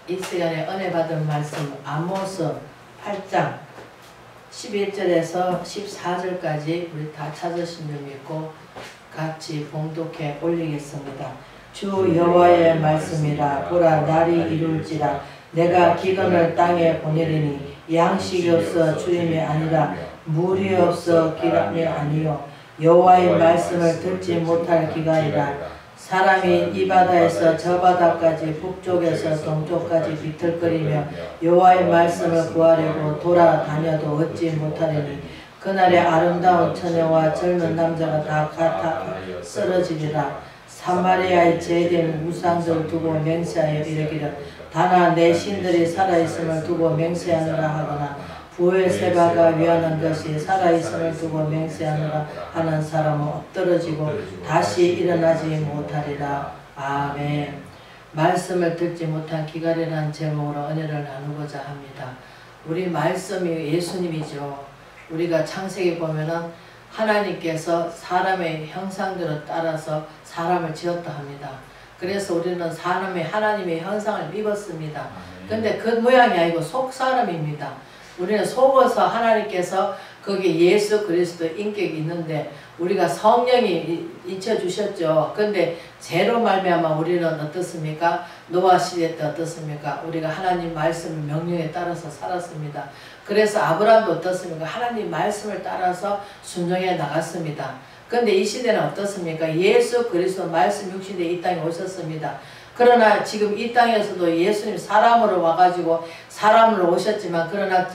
이 시간에 은혜 받은 말씀 아모스 8장 11절에서 14절까지 우리 다 찾으신 줄 믿고 같이 봉독해 올리겠습니다. 주 여호와의 말씀이라. 보라, 날이 이룰지라. 내가 기근을 땅에 보내리니 양식이 없어 주림이 아니라 물이 없어 기람이 아니요 여호와의 말씀을 듣지 못할 기간이라. 사람이 이 바다에서 저 바다까지 북쪽에서 동쪽까지 비틀거리며 여호와의 말씀을 구하려고 돌아다녀도 얻지 못하리니 그날에 아름다운 처녀와 젊은 남자가 다 같아 쓰러지리라. 사마리아의 제된 우상들 두고 맹세하여 이르기를 다나 내 신들이 살아있음을 두고 맹세하느라 하거나 부엘세바가 위하는 것이 살아있음을 두고 맹세하느라 하는 사람은 엎드러지고 다시 일어나지 못하리라. 아멘. 말씀을 듣지 못한 기갈이라는 제목으로 은혜를 나누고자 합니다. 우리 말씀이 예수님이죠. 우리가 창세기 보면은 하나님께서 사람의 형상들을 따라서 사람을 지었다 합니다. 그래서 우리는 사람의 하나님의 형상을 입었습니다. 근데 그 모양이 아니고 속 사람입니다. 우리는 속어서 하나님께서 거기에 예수 그리스도 인격이 있는데 우리가 성령이 잊혀주셨죠. 근데 죄로 말미암아 우리는 어떻습니까? 노아 시대 때 어떻습니까? 우리가 하나님 말씀 명령에 따라서 살았습니다. 그래서 아브라함도 어떻습니까? 하나님 말씀을 따라서 순종해 나갔습니다. 근데 이 시대는 어떻습니까? 예수 그리스도 말씀 육신에 이 땅에 오셨습니다. 그러나 지금 이 땅에서도 예수님 사람으로 와가지고 사람으로 오셨지만 그러나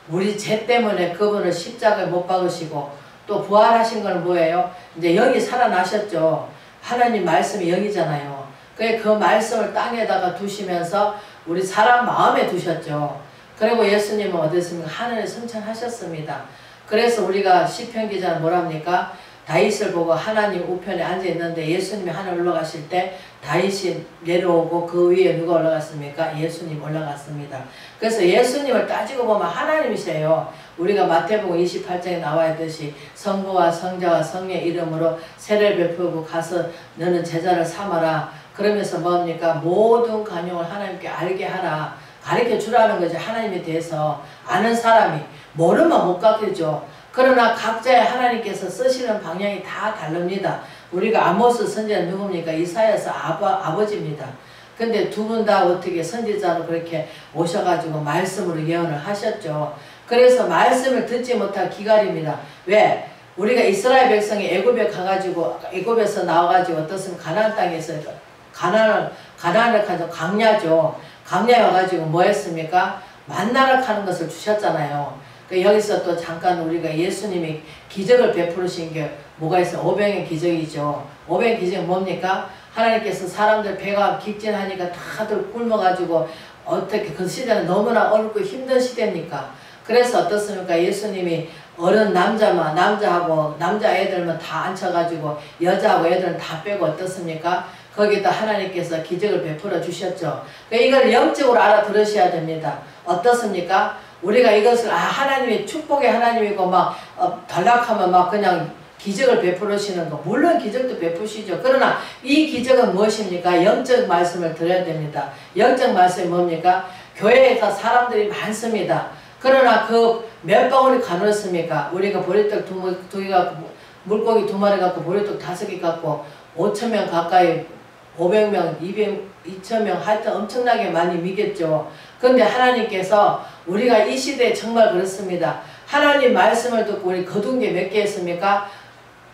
우리 죄 때문에 그분을 십자가에 못 박으시고 또 부활하신 건 뭐예요? 이제 영이 살아나셨죠. 하나님 말씀이 영이잖아요. 그 말씀을 땅에다가 두시면서 우리 사람 마음에 두셨죠. 그리고 예수님은 어디였습니까? 하늘에 승천하셨습니다. 그래서 우리가 시편 기자는 뭐랍니까? 다윗을 보고 하나님 우편에 앉아있는데 예수님이 하늘 올라가실 때 다윗이 내려오고 그 위에 누가 올라갔습니까? 예수님 올라갔습니다. 그래서 예수님을 따지고 보면 하나님이세요. 우리가 마태복음 28장에 나와 있듯이 성부와 성자와 성령의 이름으로 세례를 베푸고 가서 너는 제자를 삼아라. 그러면서 뭡니까? 모든 간용을 하나님께 알게 하라. 가르쳐 주라는 거죠. 하나님에 대해서 아는 사람이 모르면 못 가르쳐줘. 그러나 각자의 하나님께서 쓰시는 방향이 다 다릅니다. 우리가 아모스 선지자는 누굽니까? 이사야서 아버지입니다. 근데 두 분 다 어떻게 선지자로 그렇게 오셔가지고 말씀으로 예언을 하셨죠. 그래서 말씀을 듣지 못할 기갈입니다. 왜? 우리가 이스라엘 백성이 애굽에 가가지고 애굽에서 나와가지고 어떻습니까? 가나안 땅에서 가나안을 가서 강야죠. 강야에 와가지고 뭐 했습니까? 만나를 하는 것을 주셨잖아요. 여기서 또 잠깐 우리가 예수님이 기적을 베푸신 게 뭐가 있어요? 오병의 기적이죠. 오병의 기적은 뭡니까? 하나님께서 사람들 배가 직진하니까 다들 굶어가지고 어떻게 그 시대는 너무나 어렵고 힘든 시대니까 그래서 어떻습니까? 예수님이 어른 남자하고 남자애들만 다 앉혀가지고 여자하고 애들은 다 빼고 어떻습니까? 거기다 하나님께서 기적을 베풀어 주셨죠. 이걸 영적으로 알아들으셔야 됩니다. 어떻습니까? 우리가 이것을 하나님의 축복의 하나님이고 막 단락하면 막 그냥 기적을 베풀으시는 거 물론 기적도 베푸시죠. 그러나 이 기적은 무엇입니까? 영적 말씀을 들어야 됩니다. 영적 말씀이 뭡니까? 교회에서 사람들이 많습니다. 그러나 그 몇 방울이 가능했습니까? 우리가 보리떡 두 개 갖고 물고기 2마리 갖고 보리떡 5개 갖고 5,000명 가까이 500명, 2,000명 하여튼 엄청나게 많이 믿겠죠. 그런데 하나님께서 우리가 이 시대에 정말 그렇습니다. 하나님 말씀을 듣고 우리 거둔 게 몇 개 했습니까?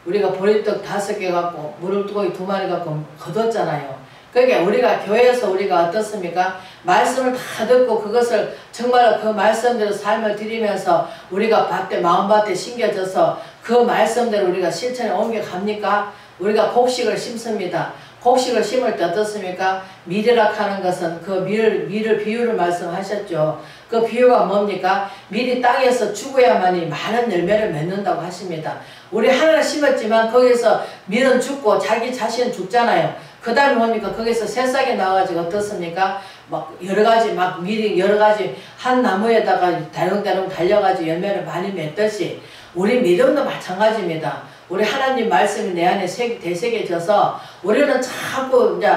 우리가 보리떡 5개 갖고 물고기 2마리 갖고 거뒀잖아요. 그러니까 우리가 교회에서 우리가 어떻습니까? 말씀을 다 듣고 그것을 정말 그 말씀대로 삶을 드리면서 우리가 마음밭에 심겨져서 그 말씀대로 우리가 실천에 옮겨갑니까? 우리가 곡식을 심습니다. 곡식을 심을 때 어떻습니까? 밀이라 하는 것은 그 밀을 비유를 말씀하셨죠. 그 비유가 뭡니까? 밀이 땅에서 죽어야만이 많은 열매를 맺는다고 하십니다. 우리 하나를 심었지만 거기서 밀은 죽고 자기 자신은 죽잖아요. 그 다음에 뭡니까? 거기서 새싹이 나와가지고 어떻습니까? 막 여러가지 막 밀이 여러가지 한 나무에다가 대롱대롱 달려가지고 열매를 많이 맺듯이 우리 믿음도 마찬가지입니다. 우리 하나님 말씀이 내 안에 되새겨져서 우리는 자꾸 이제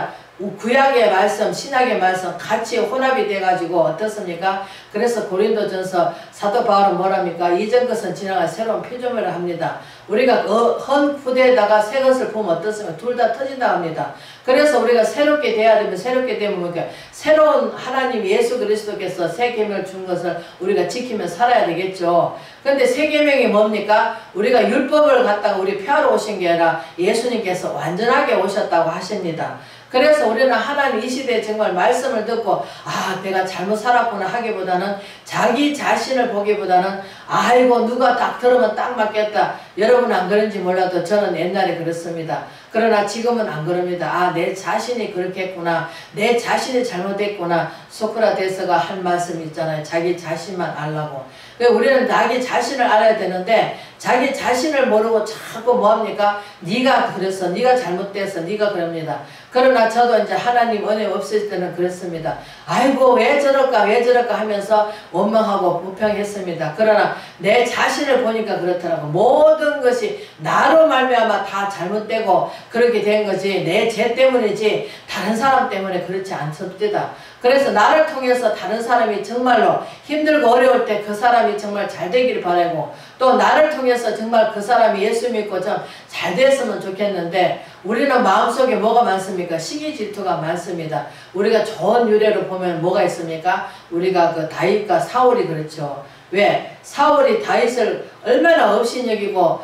구약의 말씀, 신약의 말씀 같이 혼합이 돼가지고 어떻습니까? 그래서 고린도전서 사도 바울은 뭐랍니까? 이전 것은 지나가 새로운 피조물을 합니다. 우리가 헌 후대에다가 새 것을 보면 어떻습니까? 둘 다 터진다 합니다. 그래서 우리가 새롭게 돼야 되면 새롭게 되면 뭐니까 새로운 하나님 예수 그리스도께서 새 계명을 준 것을 우리가 지키며 살아야 되겠죠. 근데 새 계명이 뭡니까? 우리가 율법을 갖다가 우리 폐하러 오신 게 아니라 예수님께서 완전하게 오셨다고 하십니다. 그래서 우리는 하나님 이 시대에 정말 말씀을 듣고 아 내가 잘못 살았구나 하기보다는 자기 자신을 보기보다는 아이고 누가 딱 들으면 딱 맞겠다. 여러분 안 그런지 몰라도 저는 옛날에 그랬습니다. 그러나 지금은 안 그럽니다. 아 내 자신이 그렇게 했구나. 내 자신이 잘못했구나. 소크라테스가 한 말씀이 있잖아요. 자기 자신만 알라고. 우리는 자기 자신을 알아야 되는데 자기 자신을 모르고 자꾸 뭐합니까? 네가 그랬어. 네가 잘못됐어. 네가 그럽니다. 그러나 저도 이제 하나님 은혜 없을 때는 그랬습니다. 아이고 왜 저럴까 왜 저럴까 하면서 원망하고 불평했습니다. 그러나 내 자신을 보니까 그렇더라고. 모든 것이 나로 말미암아 다 잘못되고 그렇게 된 거지 내 죄 때문이지 다른 사람 때문에 그렇지 않습니다. 그래서 나를 통해서 다른 사람이 정말로 힘들고 어려울 때 그 사람이 정말 잘 되기를 바라고 또 나를 통해서 정말 그 사람이 예수 믿고 좀 잘 됐으면 좋겠는데 우리는 마음속에 뭐가 많습니까? 시기 질투가 많습니다. 우리가 좋은 유래로 보면 뭐가 있습니까? 우리가 그 다윗과 사울이 그렇죠. 왜? 사울이 다윗을 얼마나 업신여기고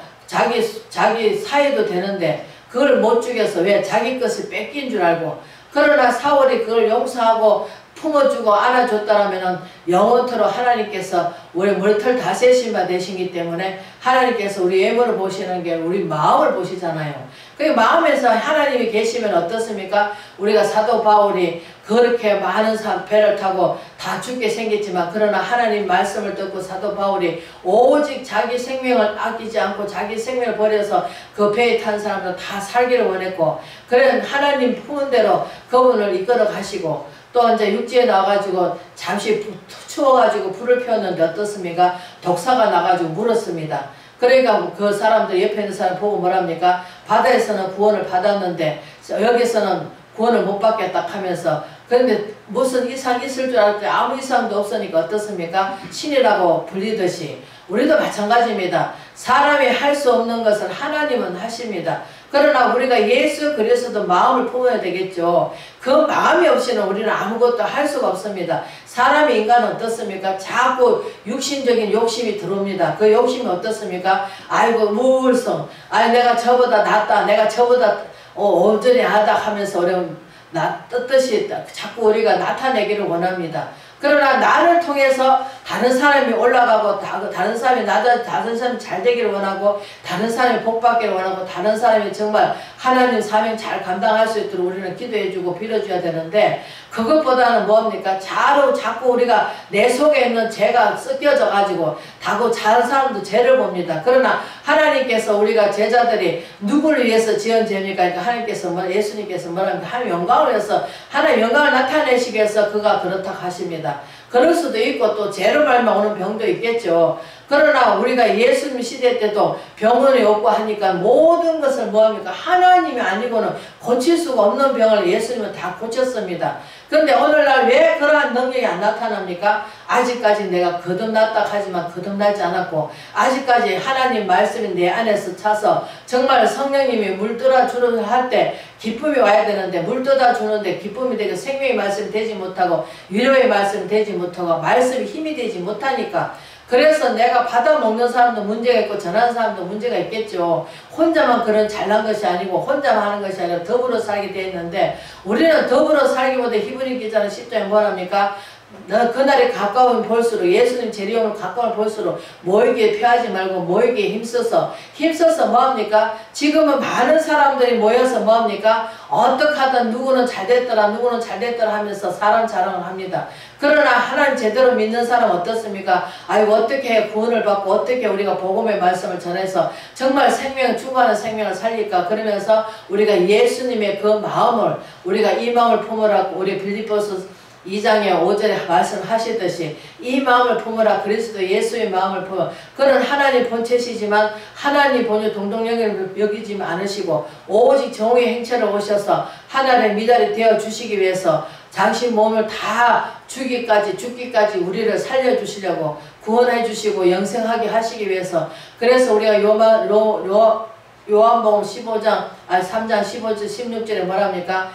자기 사이도 되는데 그걸 못 죽여서 왜? 자기 것을 뺏긴 줄 알고 그러나 사울이 그걸 용서하고 품어주고 안아줬다라면 영원토록 하나님께서 우리 머리털 다 세신 바 되시기 때문에 하나님께서 우리 외모를 보시는 게 우리 마음을 보시잖아요. 그 마음에서 하나님이 계시면 어떻습니까? 우리가 사도 바울이 그렇게 많은 배를 타고 다 죽게 생겼지만 그러나 하나님 말씀을 듣고 사도 바울이 오직 자기 생명을 아끼지 않고 자기 생명을 버려서 그 배에 탄 사람들 다 살기를 원했고 그런 하나님 품은 대로 그분을 이끌어 가시고 또 이제 육지에 나와가지고 잠시 추워가지고 불을 피웠는데 어떻습니까? 독사가 나가지고 물었습니다. 그러니까 그 사람들 옆에 있는 사람 보고 뭐랍니까? 바다에서는 구원을 받았는데 여기서는 구원을 못 받겠다 하면서 그런데 무슨 이상 있을 줄 알았더니 아무 이상도 없으니까 어떻습니까? 신이라고 불리듯이 우리도 마찬가지입니다. 사람이 할 수 없는 것을 하나님은 하십니다. 그러나 우리가 예수 그리스도 마음을 품어야 되겠죠. 그 마음이 없이는 우리는 아무것도 할 수가 없습니다. 사람이 인간은 어떻습니까? 자꾸 육신적인 욕심이 들어옵니다. 그 욕심이 어떻습니까? 아이고 우울성, 아이 내가 저보다 낫다, 내가 저보다 온전히 하다 하면서 뜻뜻이 자꾸 우리가 나타내기를 원합니다. 그러나 나를 통해서 다른 사람이 올라가고 다른 사람이 다른 사람이 잘 되기를 원하고 다른 사람이 복받기를 원하고 다른 사람이 정말 하나님 사명 잘 감당할 수 있도록 우리는 기도해주고 빌어줘야 되는데 그것보다는 뭡니까? 자꾸 우리가 내 속에 있는 죄가 섞여져 가지고 다고 다른 사람도 죄를 봅니다. 그러나 하나님께서 우리가 제자들이 누구를 위해서 지은 죄입니까? 그러니까 하나님께서 예수님께서 뭐랍니까? 하나님 영광을 위해서 하나님 영광을 나타내시기 위해서 그가 그렇다 하십니다. 그럴 수도 있고 또 죄로 말미암아 오는 병도 있겠죠. 그러나 우리가 예수님 시대 때도 병원이 없고 하니까 모든 것을 뭐합니까? 하나님이 아니고는 고칠 수가 없는 병을 예수님은 다 고쳤습니다. 그런데 오늘날 왜 그러한 능력이 안 나타납니까? 아직까지 내가 거듭났다 하지만 거듭나지 않았고 아직까지 하나님 말씀이 내 안에서 차서 정말 성령님이 물들어 주는 할 때 기쁨이 와야 되는데 물들어 주는데 기쁨이 되고 생명의 말씀이 되지 못하고 위로의 말씀이 되지 못하고 말씀이 힘이 되지 못하니까 그래서 내가 받아먹는 사람도 문제가 있고 전하는 사람도 문제가 있겠죠. 혼자만 그런 잘난 것이 아니고 혼자만 하는 것이 아니라 더불어 살게 되어 있는데 우리는 더불어 살기보다 히브리 기자는 10장에 뭐랍니까? 그날이 가까우면 볼수록 예수님 재림을 가까우면 볼수록 모이기에 피하지 말고 모이기에 힘써서 뭐합니까? 지금은 많은 사람들이 모여서 뭐합니까? 어떻게 하든 누구는 잘됐더라 누구는 잘됐더라 하면서 사람 자랑을 합니다. 그러나 하나님 제대로 믿는 사람 어떻습니까? 아이고 어떻게 구원을 받고 어떻게 우리가 복음의 말씀을 전해서 정말 충만한 생명을 살릴까 그러면서 우리가 예수님의 그 마음을 우리가 이 마음을 품으라고 우리 빌립보서 2장에 5절에 말씀하시듯이 이 마음을 품으라. 그리스도 예수의 마음을 품어. 그는 하나님 본체시지만 하나님 본유 동동령을 여기지 않으시고 오직 정의의 행체를 오셔서 하나님의 미달이 되어 주시기 위해서 당신 몸을 다 죽기까지 우리를 살려주시려고 구원해 주시고 영생하게 하시기 위해서. 그래서 우리가 요한복음 3장 15절 16절에 뭐랍니까?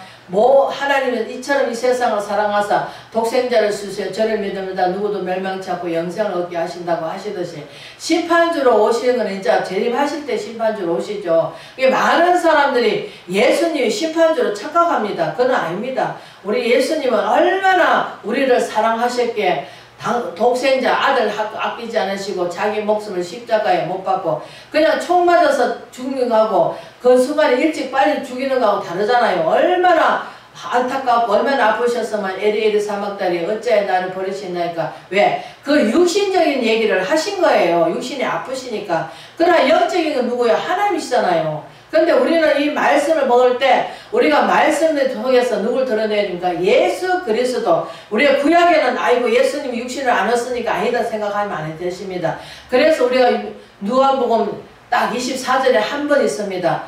하나님은 이처럼 이 세상을 사랑하사 독생자를 주시어 저를 믿습니다. 누구도 멸망치 않고 영생을 얻게 하신다고 하시듯이 심판주로 오시는 건 이제 재림하실 때 심판주로 오시죠. 많은 사람들이 예수님이 심판주로 착각합니다. 그건 아닙니다. 우리 예수님은 얼마나 우리를 사랑하셨기에 독생자 아들 아끼지 않으시고 자기 목숨을 십자가에 못 박고 그냥 총 맞아서 죽는 거하고 그 순간에 일찍 빨리 죽이는 거하고 다르잖아요. 얼마나 안타깝고 얼마나 아프셨으면 에리에리 사막다리 어찌하여 나를 버리시나이까. 왜? 그 육신적인 얘기를 하신 거예요. 육신이 아프시니까. 그러나 영적인 건 누구예요? 하나님이시잖아요. 근데 우리는 이 말씀을 먹을 때 우리가 말씀을 통해서 누굴 드러내야 됩니까? 예수 그리스도. 우리가 구약에는 아이고 예수님이 육신을 안 얻으니까 아니다 생각하면 안 되십니다. 그래서 우리가 누가복음 딱 24절에 한 번 있습니다.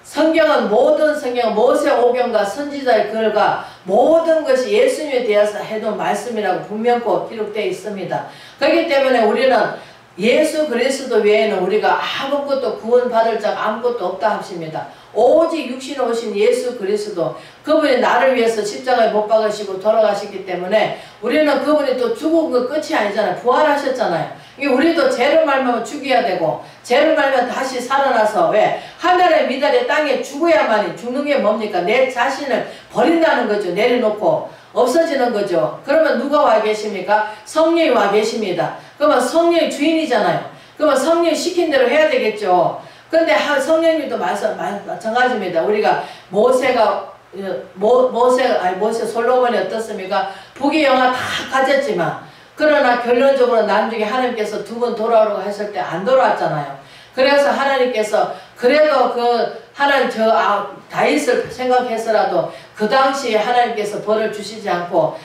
성경은 모든 성경 모세오경과 선지자의 글과 모든 것이 예수님에 대해서 해둔 말씀이라고 분명히 기록되어 있습니다. 그렇기 때문에 우리는 예수 그리스도 외에는 우리가 아무것도 구원받을 자가 아무것도 없다 하십니다. 오직 육신에 오신 예수 그리스도 그분이 나를 위해서 십자가에 못 박으시고 돌아가셨기 때문에 우리는 그분이 또 죽은 거 끝이 아니잖아요. 부활하셨잖아요. 우리도 죄를 말면 죽여야 되고 죄를 말면 다시 살아나서 왜? 하늘의 미달의 땅에 죽어야만이. 죽는 게 뭡니까? 내 자신을 버린다는 거죠. 내려놓고 없어지는 거죠. 그러면 누가 와 계십니까? 성령이 와 계십니다. 그러면 성령이 주인이잖아요. 그러면 성령이 시킨 대로 해야 되겠죠. 근데 성령님도 마찬가지입니다. 우리가 모세 솔로몬이 어떻습니까? 부귀 영화 다 가졌지만 그러나 결론적으로 나중에 하나님께서 두 번 돌아오라고 했을 때 안 돌아왔잖아요. 그래서 하나님께서 그래도 하나님 다윗을 생각해서라도 그 당시에 하나님께서 벌을 주시지 않고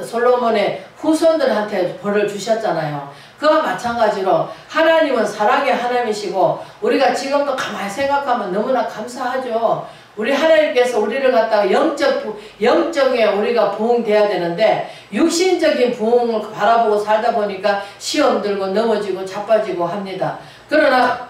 솔로몬의 후손들한테 벌을 주셨잖아요. 그와 마찬가지로 하나님은 사랑의 하나님이시고 우리가 지금도 가만히 생각하면 너무나 감사하죠. 우리 하나님께서 우리를 갖다가 영적에 우리가 부흥돼야 되는데 육신적인 부흥을 바라보고 살다 보니까 시험 들고 넘어지고 자빠지고 합니다. 그러나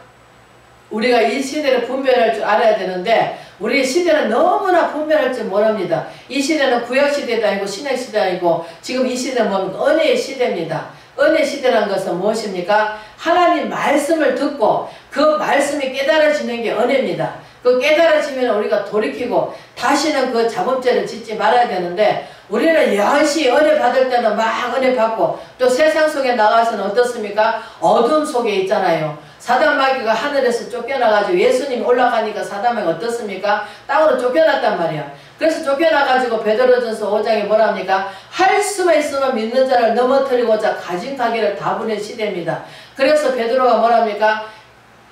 우리가 이 시대를 분별할 줄 알아야 되는데 우리 시대는 너무나 분별할 줄 모릅니다. 이 시대는 구약시대도 아니고 신약시대도 아니고 지금 이 시대는 뭡니까? 은혜의 시대입니다. 은혜 시대라는 것은 무엇입니까? 하나님 말씀을 듣고 그 말씀이 깨달아지는 게 은혜입니다. 그 깨달아지면 우리가 돌이키고 다시는 그 자범죄를 짓지 말아야 되는데 우리는 여시 은혜 받을 때는 막 은혜 받고 또 세상 속에 나가서는 어떻습니까? 어둠 속에 있잖아요. 사단마귀가 하늘에서 쫓겨나가지고 예수님이 올라가니까 사단마귀가 어떻습니까? 땅으로 쫓겨났단 말이야. 그래서 쫓겨나가지고 베드로전서 5장에 뭐랍니까? 할 수만 있으면 믿는 자를 넘어뜨리고자 가진 가게를 다 부린 시대입니다. 그래서 베드로가 뭐랍니까?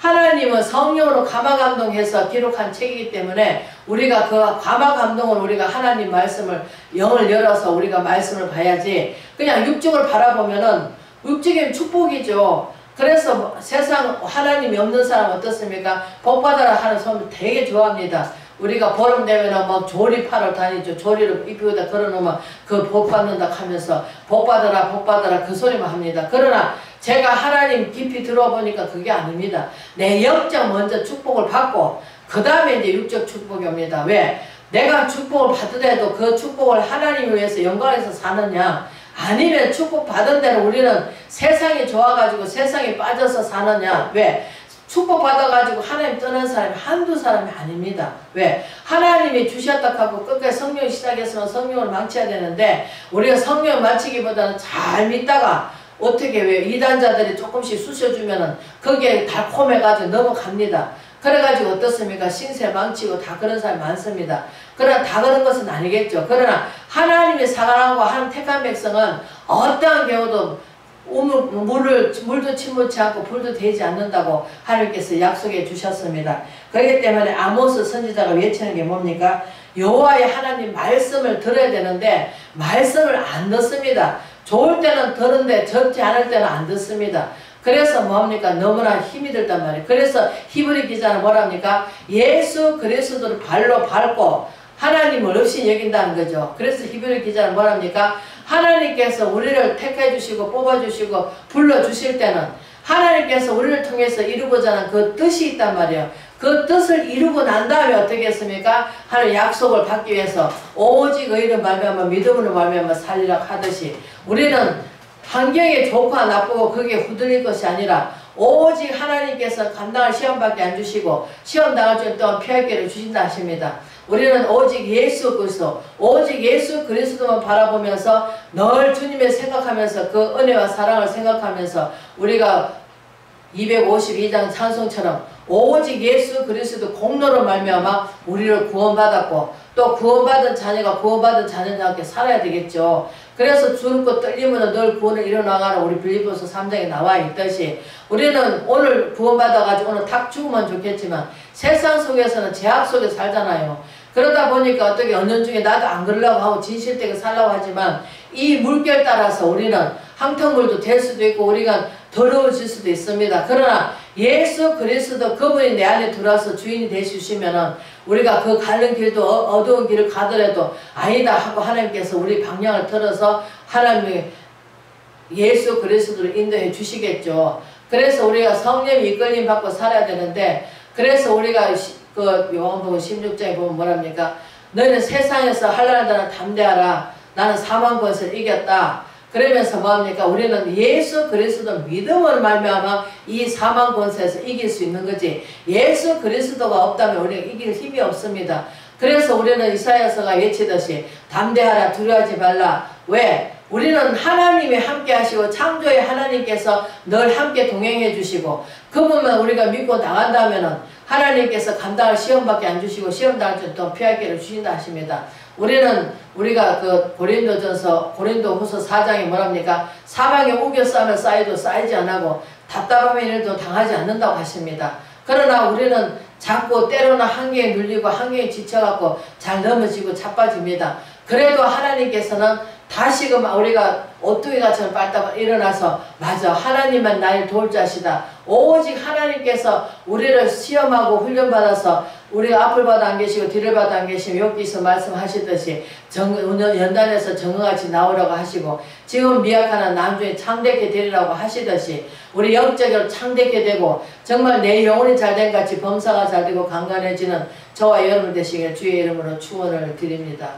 하나님은 성령으로 감화감동해서 기록한 책이기 때문에 우리가 그 감화감동으로 우리가 하나님 말씀을 영을 열어서 우리가 말씀을 봐야지 그냥 육적을 바라보면은 육적인 축복이죠. 그래서 세상 하나님이 없는 사람 어떻습니까? 복받아라 하는 소문 되게 좋아합니다. 우리가 보름 되면은 뭐 조리파를 다니죠. 조리를 입히고다 걸어놓으면 그 복 받는다 하면서 복 받아라 그 소리만 합니다. 그러나 제가 하나님 깊이 들어보니까 그게 아닙니다. 내 영적 먼저 축복을 받고 그 다음에 이제 육적 축복이 옵니다. 왜? 내가 축복을 받더라도 그 축복을 하나님을 위해서 영광에서 사느냐 아니면 축복 받은 대로 우리는 세상이 좋아가지고 세상에 빠져서 사느냐. 왜? 축복 받아가지고 하나님 떠난 사람이 한두 사람이 아닙니다. 왜? 하나님이 주셨다 하고 끝까지 성령 시작했으면 성령을 망쳐야 되는데 우리가 성령을 망치기보다는 잘 믿다가 어떻게 왜 이단자들이 조금씩 쑤셔주면은 거기에 달콤해가지고 넘어갑니다. 그래가지고 어떻습니까? 신세 망치고 다 그런 사람이 많습니다. 그러나 다 그런 것은 아니겠죠. 그러나 하나님이 사랑하고 하는 택한 백성은 어떠한 경우도 물도 침몰치 않고 불도 되지 않는다고 하나님께서 약속해 주셨습니다. 그렇기 때문에 아모스 선지자가 외치는 게 뭡니까? 여호와의 하나님 말씀을 들어야 되는데 말씀을 안 듣습니다. 좋을 때는 듣는데 적지 않을 때는 안 듣습니다. 그래서 뭡니까? 너무나 힘이 들단 말이에요. 그래서 히브리 기자는 뭐랍니까? 예수 그리스도를 발로 밟고 하나님을 없이 여긴다는 거죠. 그래서 히브리 기자는 뭐랍니까? 하나님께서 우리를 택해 주시고 뽑아 주시고 불러 주실 때는 하나님께서 우리를 통해서 이루고자 하는 그 뜻이 있단 말이에요. 그 뜻을 이루고 난 다음에 어떻게 했습니까? 하나님 약속을 받기 위해서 오직 의를 말미암아 믿음으로 말미암아 살리라 하듯이 우리는 환경이 좋고 나쁘고 그게 후들릴 것이 아니라 오직 하나님께서 감당할 시험밖에 안 주시고 시험 당할 줄 또한 피할 길을 주신다 하십니다. 우리는 오직 예수 그리스도, 오직 예수 그리스도만 바라보면서 늘 주님을 생각하면서 그 은혜와 사랑을 생각하면서 우리가 252장 찬송처럼 오직 예수 그리스도 공로로 말미암아 우리를 구원받았고 또 구원받은 자녀가 구원받은 자녀와 함께 살아야 되겠죠. 그래서 주름고 떨림으로 늘 구원을 이뤄나가는 우리 빌립보서 3장에 나와 있듯이 우리는 오늘 구원받아가지고 오늘 탁 죽으면 좋겠지만 세상 속에서는 제약 속에 살잖아요. 그러다 보니까 어떻게 어느 중에 나도 안 그러려고 하고 진실되게 살려고 하지만 이 물결 따라서 우리는 항통물도 될 수도 있고 우리가 더러워질 수도 있습니다. 그러나 예수 그리스도 그분이 내 안에 들어와서 주인이 되시면은 우리가 그 가는 길도 어두운 길을 가더라도 아니다 하고 하나님께서 우리 방향을 틀어서 하나님이 예수 그리스도를 인도해 주시겠죠. 그래서 우리가 성령의 이끌림 받고 살아야 되는데 그래서 우리가 그 요한복음 16장에 보면 뭐랍니까? 너는 세상에서 환난한 자는 담대하라. 나는 사망 권세를 이겼다. 그러면서 뭐합니까? 우리는 예수 그리스도 믿음을 말미암아 이 사망 권세에서 이길 수 있는 거지. 예수 그리스도가 없다면 우리가 이길 힘이 없습니다. 그래서 우리는 이사야서가 외치듯이 담대하라 두려워하지 말라. 왜? 우리는 하나님이 함께 하시고 창조의 하나님께서 늘 함께 동행해 주시고 그분만 우리가 믿고 나간다면은 하나님께서 감당할 시험밖에 안 주시고 시험 당할 줄 또 피할 길을 주신다 하십니다. 우리가 그 고린도후서 4장에 뭐랍니까? 사방에 우겨싸면 쌓여도 쌓이지 않고 답답함의 일도 당하지 않는다고 하십니다. 그러나 우리는 자꾸 때로는 한계에 눌리고 한계에 지쳐갖고 잘 넘어지고 자빠집니다. 그래도 하나님께서는 다시금 우리가 오뚜기가처럼 빨딱 일어나서 맞아 하나님만 나를 도울 자시다. 오직 하나님께서 우리를 시험하고 훈련받아서 우리가 앞을 봐도 안 계시고 뒤를 봐도 안 계시고 여기서 말씀하시듯이 연단에서 정금같이 나오라고 하시고 지금 미약하나 나중에 창대케 되리라고 하시듯이 우리 영적으로 창대케 되고 정말 내 영혼이 잘된 같이 범사가 잘되고 강건해지는 저와 여러분 되시길 주의 이름으로 축원을 드립니다.